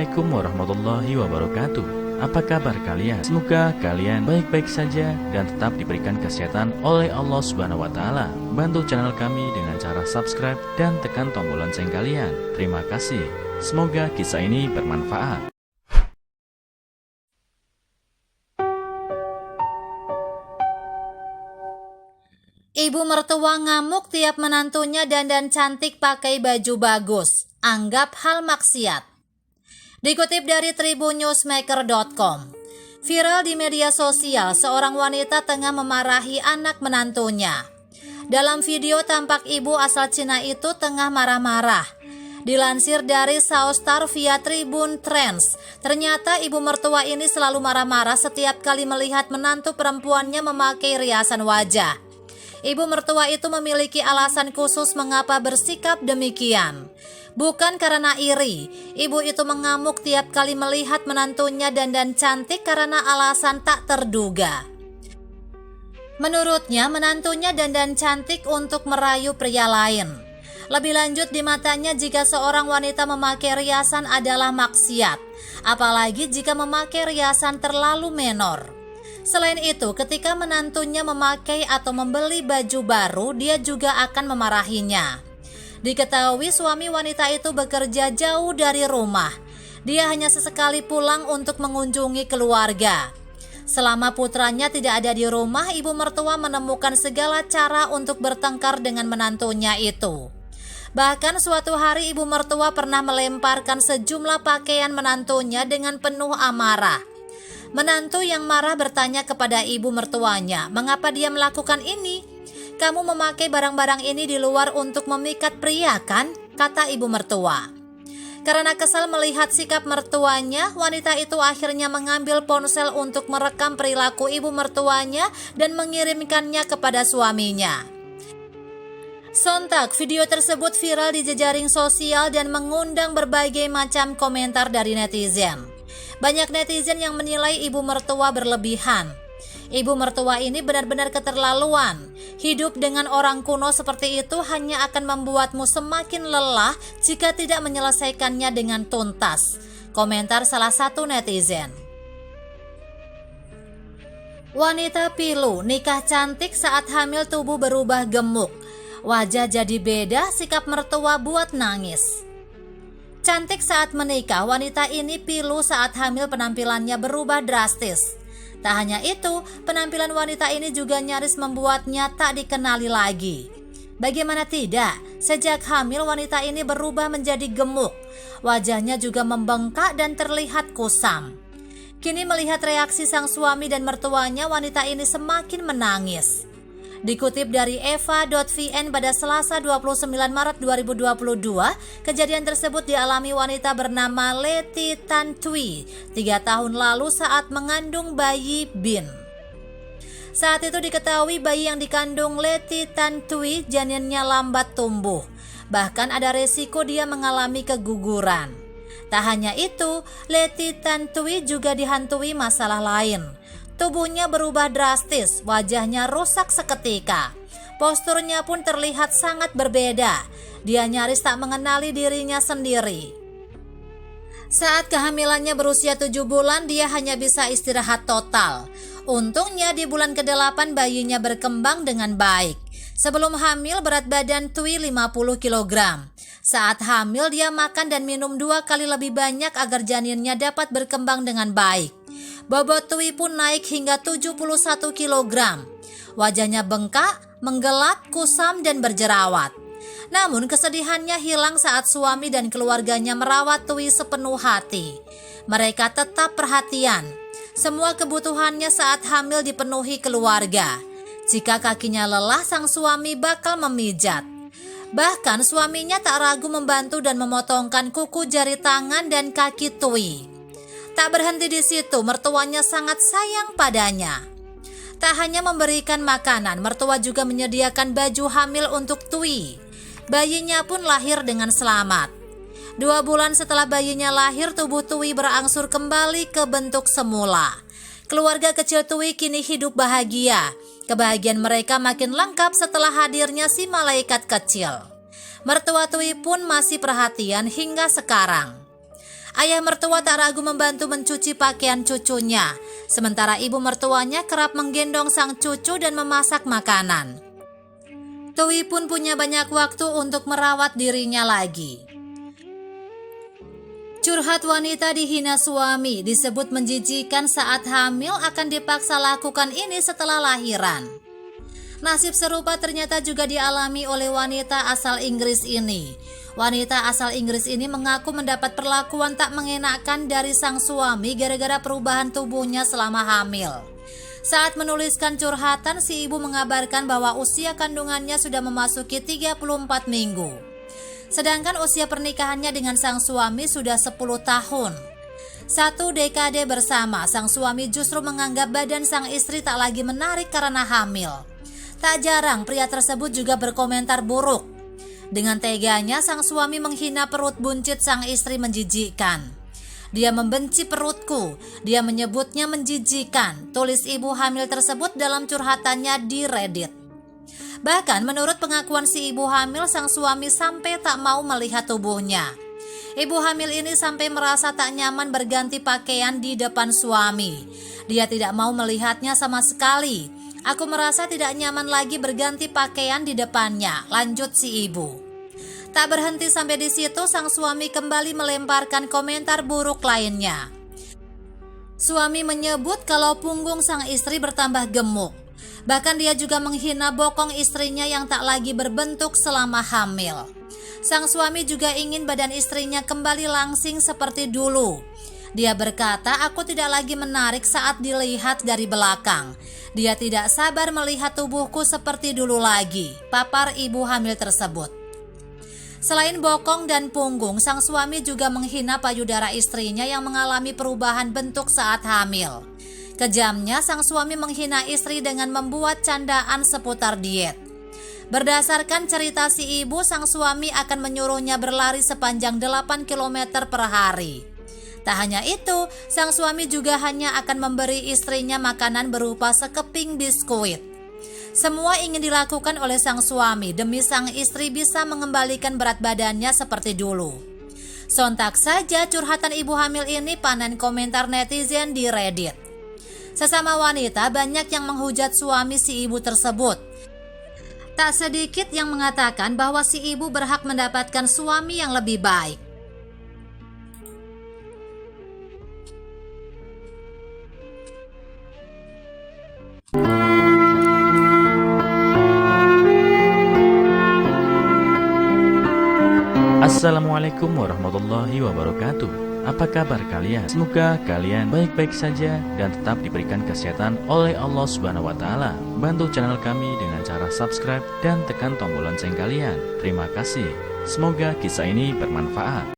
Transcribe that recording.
Assalamualaikum warahmatullahi wabarakatuh. Apa kabar kalian? Semoga kalian baik-baik saja dan tetap diberikan kesehatan oleh Allah Subhanahu wa taala. Bantu channel kami dengan cara subscribe dan tekan tombol lonceng kalian. Terima kasih. Semoga kisah ini bermanfaat. Ibu mertua ngamuk tiap menantunya dandan cantik pakai baju bagus. Anggap hal maksiat. Dikutip dari tribunnewsmaker.com, viral di media sosial seorang wanita tengah memarahi anak menantunya. Dalam video tampak ibu asal Cina itu tengah marah-marah. Dilansir dari Southstar via Tribun Trends, ternyata ibu mertua ini selalu marah-marah setiap kali melihat menantu perempuannya memakai riasan wajah. Ibu mertua itu memiliki alasan khusus mengapa bersikap demikian. Bukan karena iri, ibu itu mengamuk tiap kali melihat menantunya dandan cantik karena alasan tak terduga. Menurutnya, menantunya dandan cantik untuk merayu pria lain. Lebih lanjut, di matanya jika seorang wanita memakai riasan adalah maksiat, apalagi jika memakai riasan terlalu menor. Selain itu, ketika menantunya memakai atau membeli baju baru, dia juga akan memarahinya. Diketahui suami wanita itu bekerja jauh dari rumah. Dia hanya sesekali pulang untuk mengunjungi keluarga. Selama putranya tidak ada di rumah, ibu mertua menemukan segala cara untuk bertengkar dengan menantunya itu. Bahkan suatu hari ibu mertua pernah melemparkan sejumlah pakaian menantunya dengan penuh amarah. Menantu yang marah bertanya kepada ibu mertuanya, "Mengapa dia melakukan ini? Kamu memakai barang-barang ini di luar untuk memikat pria kan?" kata ibu mertua. Karena kesal melihat sikap mertuanya, wanita itu akhirnya mengambil ponsel untuk merekam perilaku ibu mertuanya dan mengirimkannya kepada suaminya. Sontak, video tersebut viral di jejaring sosial dan mengundang berbagai macam komentar dari netizen. Banyak netizen yang menilai ibu mertua berlebihan. Ibu mertua ini benar-benar keterlaluan. Hidup dengan orang kuno seperti itu hanya akan membuatmu semakin lelah jika tidak menyelesaikannya dengan tuntas. Komentar salah satu netizen. Wanita pilu nikah cantik saat hamil tubuh berubah gemuk. Wajah jadi beda, sikap mertua buat nangis. Cantik saat menikah, wanita ini pilu saat hamil penampilannya berubah drastis. Tak hanya itu, penampilan wanita ini juga nyaris membuatnya tak dikenali lagi. Bagaimana tidak, sejak hamil wanita ini berubah menjadi gemuk. Wajahnya juga membengkak dan terlihat kusam. Kini melihat reaksi sang suami dan mertuanya, wanita ini semakin menangis. Dikutip dari eva.vn pada Selasa 29 Maret 2022, kejadian tersebut dialami wanita bernama Leti Tan Thuy 3 tahun lalu saat mengandung bayi Bin. Saat itu diketahui bayi yang dikandung Leti Tan Thuy janinnya lambat tumbuh, bahkan ada resiko dia mengalami keguguran. Tak hanya itu, Leti Tan Thuy juga dihantui masalah lain. Tubuhnya berubah drastis, wajahnya rusak seketika. Posturnya pun terlihat sangat berbeda. Dia nyaris tak mengenali dirinya sendiri. Saat kehamilannya berusia 7 bulan, dia hanya bisa istirahat total. Untungnya di bulan ke-8 bayinya berkembang dengan baik. Sebelum hamil berat badan Thuy 50 kg. Saat hamil dia makan dan minum 2 kali lebih banyak agar janinnya dapat berkembang dengan baik. Bobot Thuy pun naik hingga 71 kg. Wajahnya bengkak, menggelap, kusam dan berjerawat. Namun kesedihannya hilang saat suami dan keluarganya merawat Thuy sepenuh hati. Mereka tetap perhatian. Semua kebutuhannya saat hamil dipenuhi keluarga. Jika kakinya lelah, sang suami bakal memijat. Bahkan suaminya tak ragu membantu dan memotongkan kuku jari tangan dan kaki Thuy. Tak berhenti di situ, mertuanya sangat sayang padanya. Tak hanya memberikan makanan, mertua juga menyediakan baju hamil untuk Thuy. Bayinya pun lahir dengan selamat. 2 bulan setelah bayinya lahir, tubuh Thuy berangsur kembali ke bentuk semula. Keluarga kecil Thuy kini hidup bahagia. Kebahagiaan mereka makin lengkap setelah hadirnya si malaikat kecil. Mertua Thuy pun masih perhatian hingga sekarang. Ayah mertua tak ragu membantu mencuci pakaian cucunya, sementara ibu mertuanya kerap menggendong sang cucu dan memasak makanan. Tuwi pun punya banyak waktu untuk merawat dirinya lagi. Curhat wanita dihina suami disebut menjijikan saat hamil akan dipaksa lakukan ini setelah lahiran. Nasib serupa ternyata juga dialami oleh wanita asal Inggris ini. Wanita asal Inggris ini mengaku mendapat perlakuan tak mengenakan dari sang suami gara-gara perubahan tubuhnya selama hamil. Saat menuliskan curhatan, si ibu mengabarkan bahwa usia kandungannya sudah memasuki 34 minggu. Sedangkan usia pernikahannya dengan sang suami sudah 10 tahun. 1 dekade bersama, sang suami justru menganggap badan sang istri tak lagi menarik karena hamil. Tak jarang pria tersebut juga berkomentar buruk. Dengan teganya sang suami menghina perut buncit sang istri menjijikkan. Dia membenci perutku, dia menyebutnya menjijikkan, tulis ibu hamil tersebut dalam curhatannya di Reddit. Bahkan menurut pengakuan si ibu hamil, sang suami sampai tak mau melihat tubuhnya. Ibu hamil ini sampai merasa tak nyaman berganti pakaian di depan suami. Dia tidak mau melihatnya sama sekali. Aku merasa tidak nyaman lagi berganti pakaian di depannya, lanjut si ibu. Tak berhenti sampai di situ, sang suami kembali melemparkan komentar buruk lainnya. Suami menyebut kalau punggung sang istri bertambah gemuk. Bahkan dia juga menghina bokong istrinya yang tak lagi berbentuk selama hamil. Sang suami juga ingin badan istrinya kembali langsing seperti dulu. Dia berkata, aku tidak lagi menarik saat dilihat dari belakang. Dia tidak sabar melihat tubuhku seperti dulu lagi, papar ibu hamil tersebut. Selain bokong dan punggung, sang suami juga menghina payudara istrinya yang mengalami perubahan bentuk saat hamil. Kejamnya, sang suami menghina istri dengan membuat candaan seputar diet. Berdasarkan cerita si ibu, sang suami akan menyuruhnya berlari sepanjang 8 km per hari. Tak hanya itu, sang suami juga hanya akan memberi istrinya makanan berupa sekeping biskuit. Semua ingin dilakukan oleh sang suami demi sang istri bisa mengembalikan berat badannya seperti dulu. Sontak saja curhatan ibu hamil ini panen komentar netizen di Reddit. Sesama wanita banyak yang menghujat suami si ibu tersebut. Tak sedikit yang mengatakan bahwa si ibu berhak mendapatkan suami yang lebih baik. Assalamualaikum warahmatullahi wabarakatuh. Apa kabar kalian? Semoga kalian baik-baik saja dan tetap diberikan kesehatan oleh Allah Subhanahu wa taala. Bantu channel kami dengan cara subscribe dan tekan tombol lonceng kalian. Terima kasih. Semoga kisah ini bermanfaat.